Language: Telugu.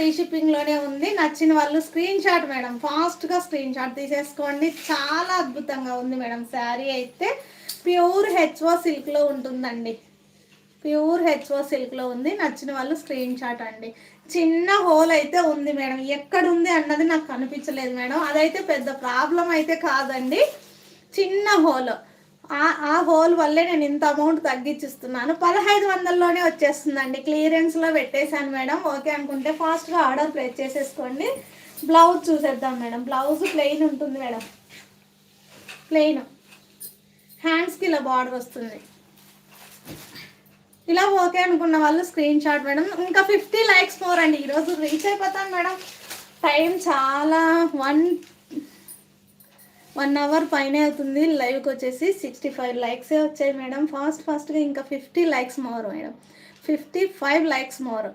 ఫ్రీ షిప్పింగ్లోనే ఉంది. నచ్చిన వాళ్ళు స్క్రీన్ షాట్ మేడం, ఫాస్ట్గా స్క్రీన్ షాట్ తీసేసుకోండి. చాలా అద్భుతంగా ఉంది మేడం. శారీ అయితే ప్యూర్ హెచ్ఓ సిల్క్లో ఉంటుందండి. ప్యూర్ హెచ్ఓ సిల్క్లో ఉంది. నచ్చిన వాళ్ళు స్క్రీన్ షాట్ అండి. చిన్న హోల్ అయితే ఉంది మేడం, ఎక్కడ ఉంది అన్నది నాకు కనిపించలేదు మేడం. అదైతే పెద్ద ప్రాబ్లం అయితే కాదండి, చిన్న హోల్. ఆ హోల్ వల్లే నేను ఇంత అమౌంట్ తగ్గించిస్తున్నాను. 1500లోనే వచ్చేస్తుందండి. క్లియరెన్స్లో పెట్టేశాను మేడం. ఓకే అనుకుంటే ఫాస్ట్గా ఆర్డర్ ప్లేస్ చేసేసుకోండి. బ్లౌజ్ చూసేద్దాం మేడం. బ్లౌజ్ ప్లెయిన్ ఉంటుంది మేడం, ప్లెయిన్. హ్యాండ్స్కి ఇలా బార్డర్ వస్తుంది. ఇలా ఓకే అనుకున్న వాళ్ళు స్క్రీన్ షాట్ మేడం. ఇంకా 50 లైక్స్ మోర్ అండి. ఈరోజు రీచ్ అయిపోతాను మేడం. టైం చాలా 1 అవర్ పైనే అవుతుంది. లైవ్కి వచ్చేసి 65 లైక్సే వచ్చాయి మేడం. ఫాస్ట్గా ఇంకా 50 likes more madam. 55 likes more.